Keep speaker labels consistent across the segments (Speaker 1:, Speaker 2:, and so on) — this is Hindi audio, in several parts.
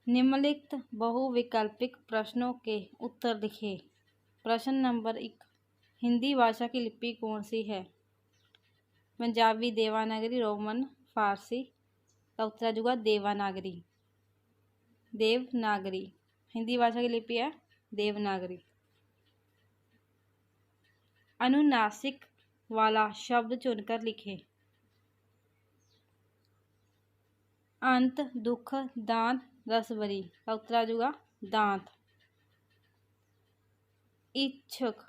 Speaker 1: निम्नलिखित बहुविकल्पिक प्रश्नों के उत्तर लिखिए। प्रश्न नंबर 1, हिंदी भाषा की लिपि कौन सी है? पंजाबी, देवनागरी, रोमन, फारसी। का उत्तर आ जाएगा देवनागरी। देवनागरी हिंदी भाषा की लिपि है देवनागरी। अनुनासिक वाला शब्द चुनकर लिखें। अंत, दुख, दांत, रसभरी। का उत्तर आ जाएगा दांत। इच्छुक,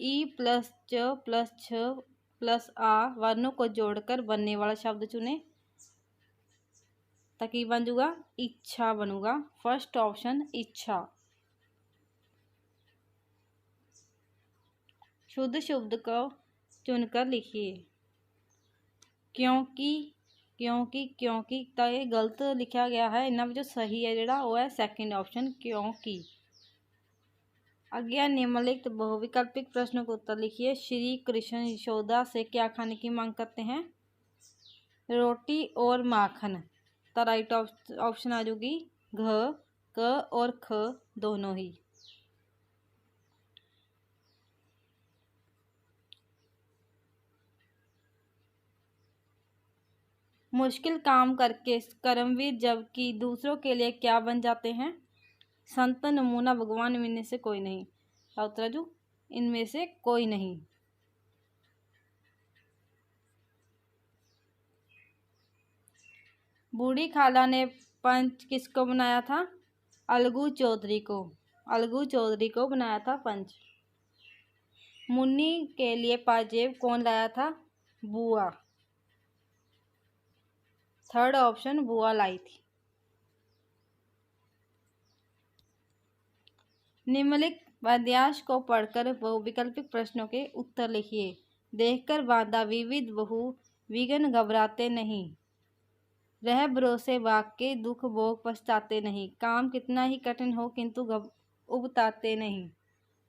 Speaker 1: ई प्लस च प्लस छ प्लस आ वर्णों को जोड़कर बनने वाला शब्द चुने। ताकि बन जाऊगा इच्छा बनूगा। फर्स्ट ऑप्शन इच्छा। शुद्ध शब्द को चुनकर लिखिए। क्योंकि क्योंकि क्योंकि तो ये गलत लिखा गया है। इन्होंने जो सही है जोड़ा वो है सेकंड ऑप्शन क्योंकि। अगला निम्नलिखित बहुविकल्पिक प्रश्नों का उत्तर लिखिए। श्री कृष्ण यशोदा से क्या खाने की मांग करते हैं? रोटी और माखन। तो राइट ऑप्शन आ जाएगी घ, क और ख दोनों ही। मुश्किल काम करके कर्मवीर जबकि दूसरों के लिए क्या बन जाते हैं? संत, नमूना, भगवान। इनमें से कोई नहीं। उत्तर जो इनमें से कोई नहीं। बूढ़ी खाला ने पंच किसको बनाया था? अलगू चौधरी को। अलगू चौधरी को बनाया था पंच। मुन्नी के लिए पाजेब कौन लाया था? बुआ। थर्ड ऑप्शन बुआ लाई थी। निम्नलिखित वाक्यांश को पढ़कर बहुविकल्पिक प्रश्नों के उत्तर लिखिए। देखकर बांधा विविध बहु विघ्न घबराते नहीं। रह भरोसे वाक्य दुख भोग पछताते नहीं। काम कितना ही कठिन हो किंतु उबताते नहीं।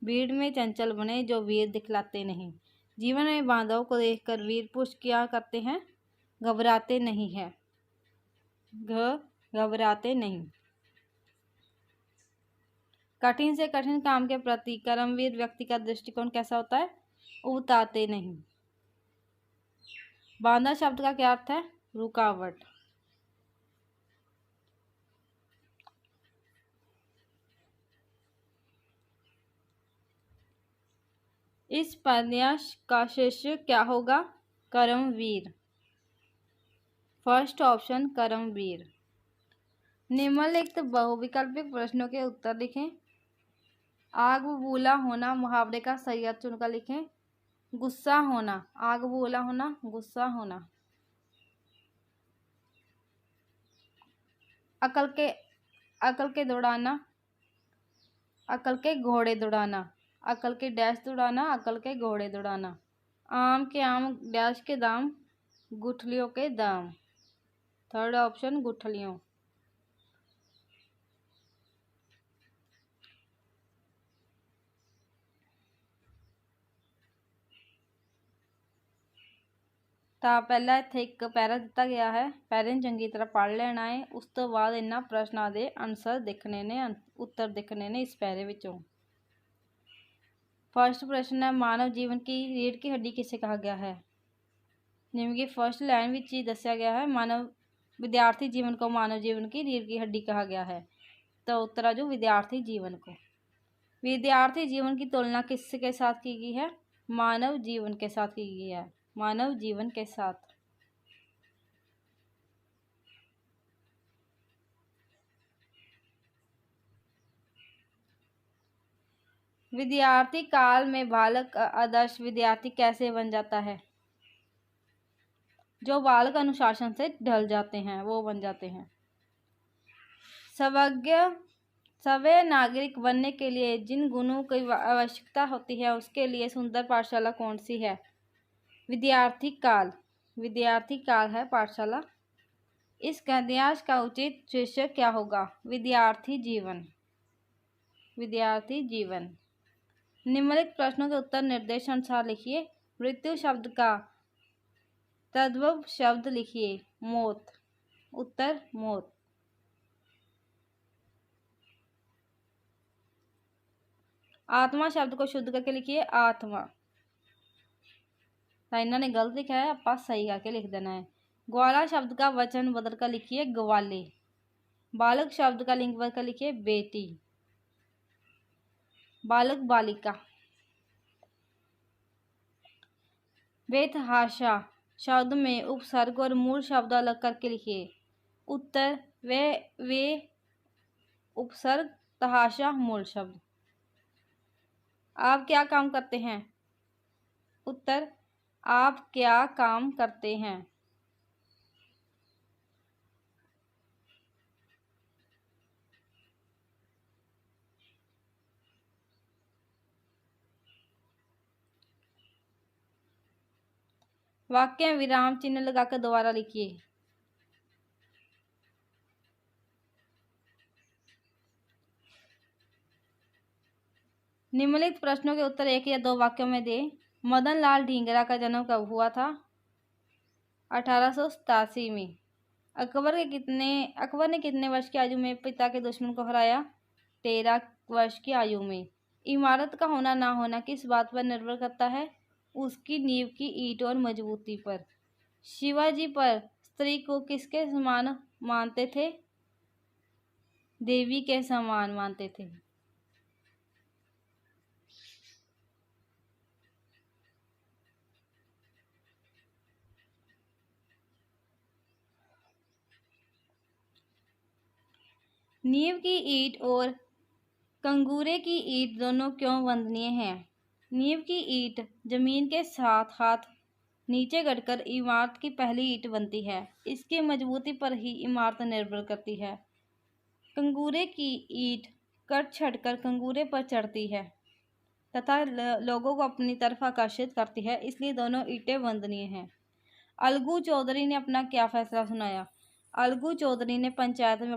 Speaker 1: भीड़ में चंचल बने जो वीर दिखलाते नहीं। जीवन में बांधाओं को देखकर वीर पुरुष क्या करते हैं? घबराते नहीं है। घबराते नहीं। कठिन से कठिन काम के प्रति कर्मवीर व्यक्ति का दृष्टिकोण कैसा होता है? उबताते नहीं। बांधा शब्द का क्या अर्थ है? रुकावट। इस उपन्यास का शीर्षक क्या होगा? कर्मवीर। फर्स्ट ऑप्शन कर्मवीर। निम्नलिखित बहुविकल्पिक प्रश्नों के उत्तर लिखें। आग बबूला होना मुहावरे का सही अर्थ चुनकर लिखें। गुस्सा होना। आग बबूला होना, गुस्सा होना। अकल के दौड़ाना, अकल के घोड़े दौड़ाना। अकल के डैश दौड़ाना, अकल के घोड़े दौड़ाना। आम के आम डैश के दाम, गुठलियों के दाम। थर्ड ऑप्शन गुठलियों। ਤਾਂ ਪਹਿਲਾਂ ਇੱਥੇ ਇੱਕ ਪੈਰਾ ਦਿੱਤਾ ਗਿਆ ਹੈ। ਪੈਰੇ ਨੂੰ ਚੰਗੀ ਤਰ੍ਹਾਂ ਪੜ੍ਹ ਲੈਣਾ ਹੈ। ਉਸ ਤੋਂ ਬਾਅਦ ਇਹਨਾਂ ਪ੍ਰਸ਼ਨਾਂ ਦੇ ਆਨਸਰ ਦੇਖਣੇ ਨੇ, उत्तर देखने ने इस पैरे विचों। फर्स्ट प्रश्न है मानव जीवन की रीढ़ की हड्डी किसे कहा गया है? जिवें कि फर्स्ट लाइन विच ही दस्सिया गया है मानव विद्यार्थी जीवन को मानव जीवन की रीढ़ की हड्डी कहा गया है। तो उत्तर जो विद्यार्थी जीवन को। विद्यार्थी जीवन की तुलना किसके साथ की गई है? मानव जीवन के साथ की गई है। मानव जीवन के साथ। विद्यार्थी काल में बालक आदर्श विद्यार्थी कैसे बन जाता है? जो बालक अनुशासन से ढल जाते हैं वो बन जाते हैं। सभ्य नागरिक बनने के लिए जिन गुणों की आवश्यकता होती है उसके लिए सुंदर पाठशाला कौन सी है? विद्यार्थी काल। विद्यार्थी काल है पाठशाला। इस गद्यांश का उचित शीर्षक क्या होगा? विद्यार्थी जीवन। विद्यार्थी जीवन। निम्नलिखित प्रश्नों के उत्तर निर्देशानुसार लिखिए। मृत्यु शब्द का तद्भव शब्द लिखिए। मौत। उत्तर मौत। आत्मा शब्द को शुद्ध करके लिखिए आत्मा। साइना ने गलत लिखा है, आप सही करके लिख देना है। ग्वाला शब्द का वचन बदल कर लिखिए ग्वाले। बालक शब्द का लिंग बदल कर लिखिए बेटी। बालक बालिका। बेतहाशा शब्द में उपसर्ग और मूल शब्द अलग करके लिखिए। उत्तर वे उपसर्ग, तहाशा मूल शब्द। आप क्या काम करते हैं? उत्तर आप क्या काम करते हैं। वाक्य में विराम चिन्ह लगाकर दोबारा लिखिए। निम्नलिखित प्रश्नों के उत्तर एक या दो वाक्यों में दें। मदन लाल ढींगरा का जन्म कब हुआ था? 1887 में। अकबर ने कितने वर्ष की आयु में पिता के दुश्मन को हराया? 13 वर्ष की आयु में। इमारत का होना ना होना किस बात पर निर्भर करता है? उसकी नींव की ईंट और मजबूती पर। शिवाजी पर स्त्री को किसके समान मानते थे? देवी के समान मानते थे। नींव की ईंट और कंगूरे की ईंट दोनों क्यों वंदनीय हैं? नींव की ईंट जमीन के साथ हाथ नीचे गड़कर इमारत की पहली ईंट बनती है। इसकी मजबूती पर ही इमारत निर्भर करती है। कंगूरे की ईंट कट छटकर कंगूरे पर चढ़ती है तथा लोगों को अपनी तरफ आकर्षित करती है, इसलिए दोनों ईंटें वंदनीय हैं। अलगू चौधरी ने अपना क्या फैसला सुनाया? अलगू चौधरी ने पंचायत में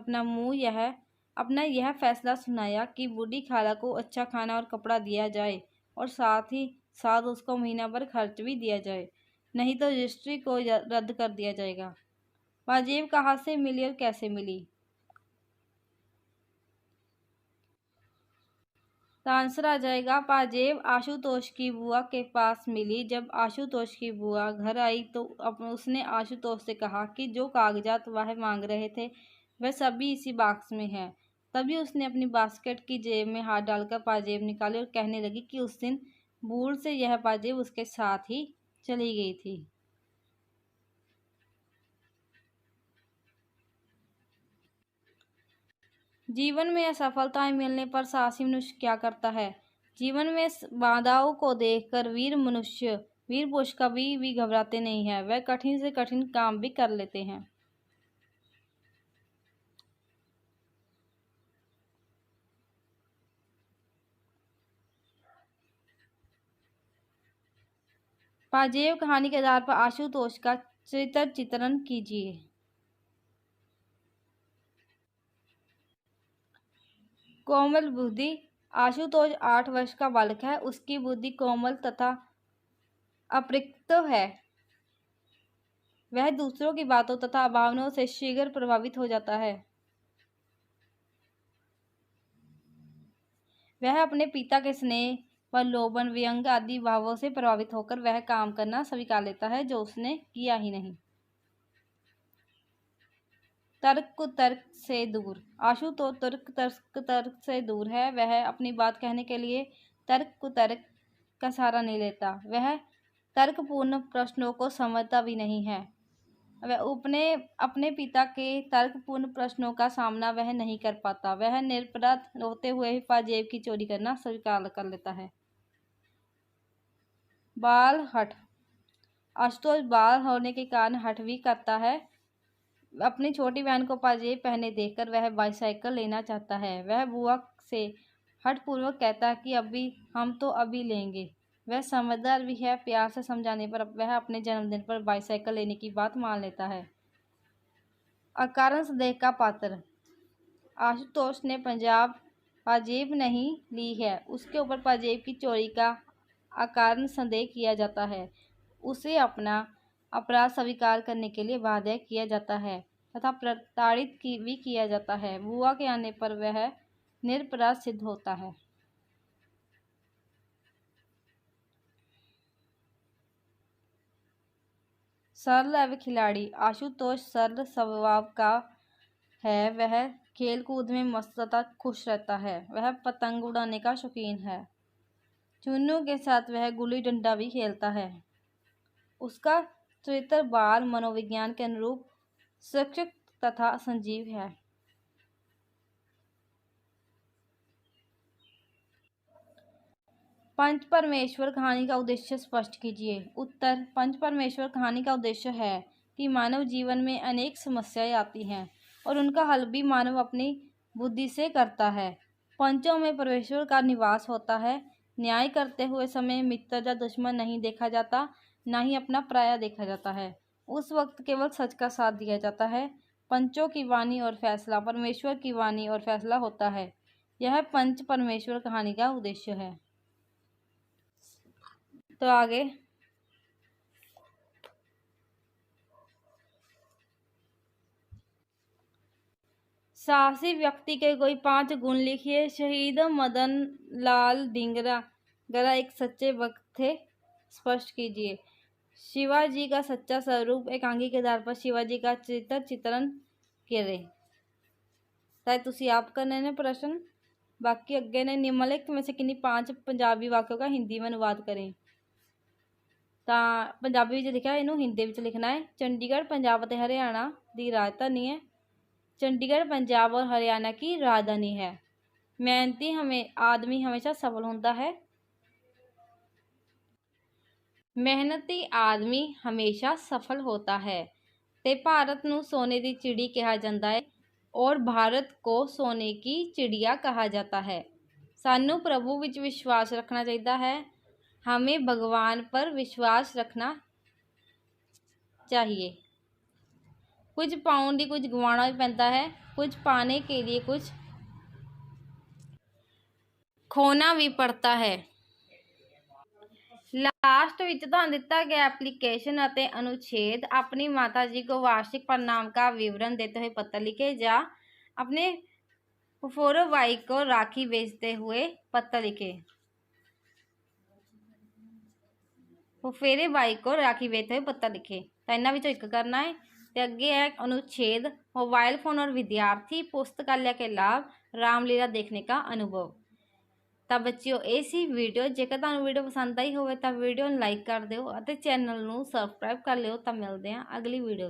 Speaker 1: अपना यह फैसला सुनाया कि बूढ़ी खाला को अच्छा खाना और कपड़ा दिया जाए और साथ ही साथ उसको महीना भर खर्च भी दिया जाए, नहीं तो रजिस्ट्री को रद्द कर दिया जाएगा। पाजेब कहाँ से मिली और कैसे मिली? तो आंसर आ जाएगा पाजेब आशुतोष की बुआ के पास मिली। जब आशुतोष की बुआ घर आई तो उसने आशुतोष से कहा कि जो कागजात वह मांग रहे थे वह सभी इसी बॉक्स में है। तभी उसने अपनी बास्केट की जेब में हाथ डालकर पाजेब निकाली और कहने लगी कि उस दिन भूल से यह पाजेब उसके साथ ही चली गई थी। जीवन में असफलताएं मिलने पर साहसी मनुष्य क्या करता है? जीवन में बाधाओं को देखकर वीर पुरुष कभी भी घबराते नहीं है, वह कठिन से कठिन काम भी कर लेते हैं। पाजेब कहानी के आधार पर आशुतोष का चित्रण कीजिए। कोमल बुद्धि। आशुतोष 8 वर्ष का बालक है। उसकी बुद्धि कोमल तथा अपरिक्त है। वह दूसरों की बातों तथा भावनाओं से शीघ्र प्रभावित हो जाता है। वह अपने पिता के स्नेह, प्रलोभन, व्यंग आदि भावों से प्रभावित होकर वह काम करना स्वीकार लेता है जो उसने किया ही नहीं। तर्क कुतर्क से दूर। आशुतोष तर्क से दूर है। वह अपनी बात कहने के लिए तर्क कुतर्क का सहारा नहीं लेता। वह तर्कपूर्ण प्रश्नों को समझता भी नहीं है। वह अपने पिता के तर्कपूर्ण प्रश्नों का सामना वह नहीं कर पाता। वह निरपराध होते हुए भी पाजेब की चोरी करना स्वीकार कर लेता है। बाल हठ। आशुतोष बाल होने के कारण हठ भी करता है। अपनी छोटी बहन को पाजेब पहने देखकर वह बाईसाइकिल लेना चाहता है। वह बुआ से हठपूर्वक कहता है कि हम तो अभी लेंगे। वह समझदार भी है। प्यार से समझाने पर वह अपने जन्मदिन पर बाईसाइकिल लेने की बात मान लेता है। अकारण संदेह का पात्र। आशुतोष ने पाजेब नहीं ली है। उसके ऊपर पाजेब की चोरी का अकारण संदेह किया जाता है। उसे अपना अपराध स्वीकार करने के लिए बाध्य किया जाता है तथा प्रताड़ित भी किया जाता है। बुआ के आने पर वह निरपराध सिद्ध होता है। सरल एवं खिलाड़ी। आशुतोष सरल स्वभाव का है। वह खेल कूद में मस्त तथा खुश रहता है। वह पतंग उड़ाने का शौकीन है। चुन्नू के साथ वह गुल्ली डंडा भी खेलता है। उसका चरित्र बाल मनोविज्ञान के अनुरूप सशक्त तथा संजीव है। पंच परमेश्वर कहानी का उद्देश्य स्पष्ट कीजिए। उत्तर, पंच परमेश्वर कहानी का उद्देश्य है कि मानव जीवन में अनेक समस्याएं आती हैं और उनका हल भी मानव अपनी बुद्धि से करता है। पंचों में परमेश्वर का निवास होता है। न्याय करते हुए समय मित्र या दुश्मन नहीं देखा जाता, ना ही अपना पराया देखा जाता है। उस वक्त केवल सच का साथ दिया जाता है। पंचों की वाणी और फैसला परमेश्वर की वाणी और फैसला होता है। यह पंच परमेश्वर कहानी का उद्देश्य है। तो आगे साहसी व्यक्ति के कोई 5 गुण लिखिए। शहीद मदन लाल ढींगरा गरा एक सच्चे भक्त थे। स्पष्ट कीजिए। शिवाजी का सच्चा स्वरूप एकांकी के आधार पर शिवाजी का चित्रण करें। ताकि तुसी आप करने ने प्रश्न। बाकी अगे ने निम्नलिखित में से किन्हीं 5 पंजाबी वाक्यों का हिंदी में अनुवाद करें। तो पंजाबी में लिखा इनू हिंदी में लिखना है। चंडीगढ़ पंजाब और हरियाणा की राजधानी है। चंडीगढ़ पंजाब और हरियाणा की राजधानी है। मेहनती आदमी हमेशा सफल होता है। मेहनती आदमी हमेशा सफल होता है। ते भारत नूं सोने की चिड़ी कहा जाता है और भारत को सोने की चिड़िया कहा जाता है। सानू प्रभु विच विश्वास रखना चाहिए है। हमें भगवान पर विश्वास रखना चाहिए। कुछ पाउण दी कुछ गवाना भी पैंदा है। कुछ पाने के लिए कुछ खोना भी पड़ता है। लास्ट विच तुहानूं दिता गया एप्लीकेशन अते अनुच्छेद अपनी माता जी को वार्षिक परिणाम का विवरण देते हुए पत्र लिखे जा अपने फुफोरो भाई को राखी बेचते हुए पत्र लिखे। फुफेरे भाई को राखी बेचते हुए पत्र लिखे। तो इन्हां विचों एक करना है। तो अगे है अनुच्छेद मोबाइल फोन और विद्यार्थी पुस्तकालय के लाभ, रामलीला देखने का अनुभव। तो बच्चों ये सी वीडियो। जेकर तुहानूं वीडियो पसंद आई हो तो वीडियो लाइक कर दिओ और चैनल नूं सबसक्राइब कर लिओ। तो मिलते हैं अगली वीडियो।